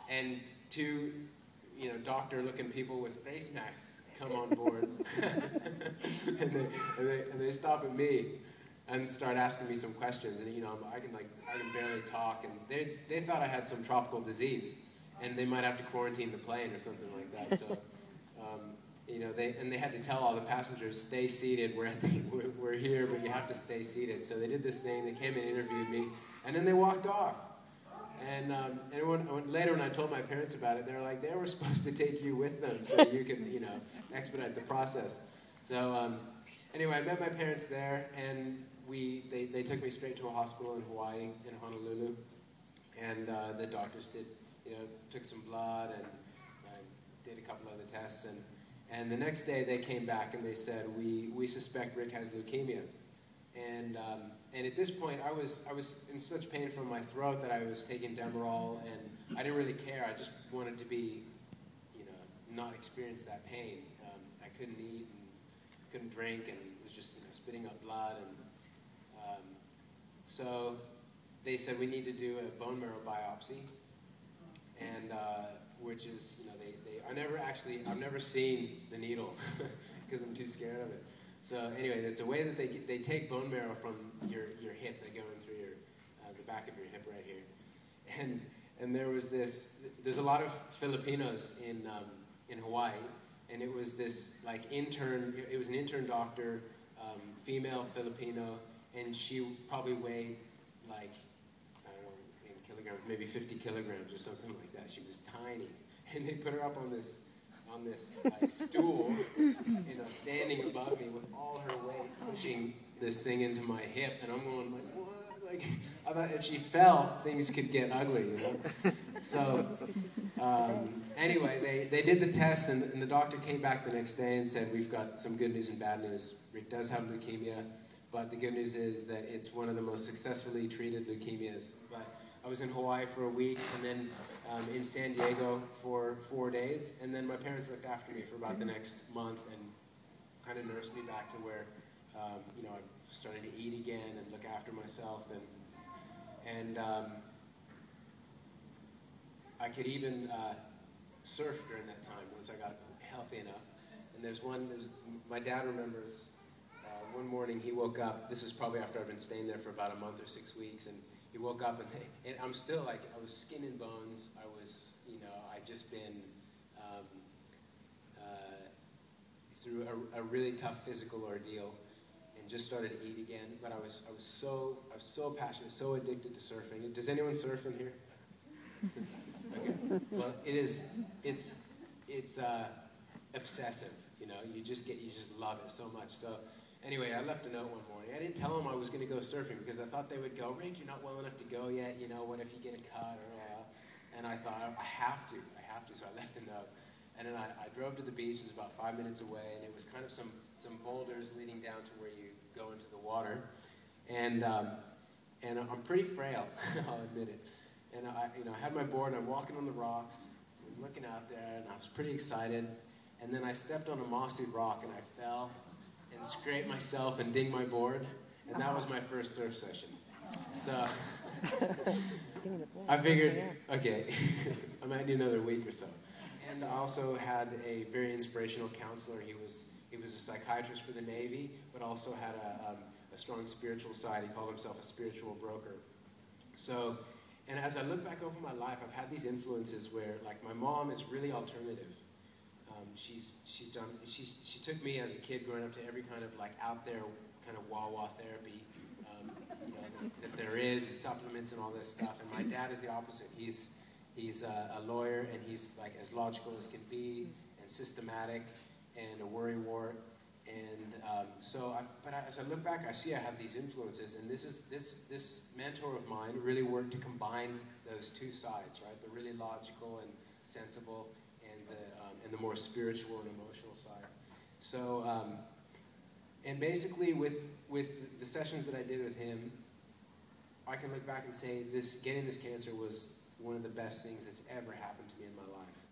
and two, doctor-looking people with face masks come on board, and they stop at me and start asking me some questions, and I can barely talk, and they thought I had some tropical disease, and they might have to quarantine the plane or something like that. So, they had to tell all the passengers, stay seated. We're here, but you have to stay seated. So they did this thing. They came and interviewed me, and then they walked off. And later when I told my parents about it, they were like, they were supposed to take you with them so you could, expedite the process. So anyway, I met my parents there, and they took me straight to a hospital in Hawaii, in Honolulu, and the doctors took some blood and did a couple other tests, and the next day they came back and they said, we suspect Rick has leukemia. And at this point, I was in such pain from my throat that I was taking Demerol, and I didn't really care. I just wanted to be, not experience that pain. I couldn't eat and couldn't drink, and was just spitting up blood. And so they said we need to do a bone marrow biopsy, and which is, I've never seen the needle because I'm too scared of it. So anyway, it's a way that they take bone marrow from your hip. They go in through the back of your hip right here, and there's a lot of Filipinos in Hawaii, and it was this intern. It was an intern doctor, female Filipino, and she probably weighed I don't know, in kilograms, maybe 50 kilograms or something like that. She was tiny, and they put her up on this stool, standing above me with all her weight, pushing this thing into my hip, and I'm going what? I thought if she fell, things could get ugly, So anyway, they did the test, and the doctor came back the next day and said, we've got some good news and bad news. Rick does have leukemia, but the good news is that it's one of the most successfully treated leukemias. But I was in Hawaii for a week, and then in San Diego for 4 days, and then my parents looked after me for about the next month and kind of nursed me back to where, I started to eat again and look after myself, and I could even surf during that time once I got healthy enough. And my dad remembers one morning he woke up. This is probably after I've been staying there for about a month or 6 weeks, and he woke up and I'm still I was skin and bones. I was, I'd just been through a really tough physical ordeal and just started to eat again. But I was so passionate, so addicted to surfing. Does anyone surf in here? Okay. Well, it's obsessive. You just love it so much. So. Anyway, I left a note one morning. I didn't tell them I was going to go surfing because I thought they would go, Rick, you're not well enough to go yet. What if you get a cut? And I thought, I have to. So I left a note. And then I drove to the beach. It was about 5 minutes away, and it was kind of some boulders leading down to where you go into the water. And I'm pretty frail, I'll admit it. And I had my board, and I'm walking on the rocks, and looking out there, and I was pretty excited. And then I stepped on a mossy rock, and I fell and scrape myself and ding my board, and that was my first surf session. So I figured, okay, I might need another week or so. And I also had a very inspirational counselor. He was a psychiatrist for the Navy, but also had a strong spiritual side. He called himself a spiritual broker. So, and as I look back over my life, I've had these influences where, my mom is really alternative. She took me as a kid growing up to every kind of out there kind of wah-wah therapy that there is, and supplements and all this stuff. And my dad is the opposite. He's a lawyer, and he's as logical as can be, and systematic, and a worrywart. And but as I look back, I see I have these influences, and this mentor of mine really worked to combine those two sides, right? The really logical and sensible, and the more spiritual and emotional side. So, and basically with the sessions that I did with him, I can look back and say getting this cancer was one of the best things that's ever happened to me in my life.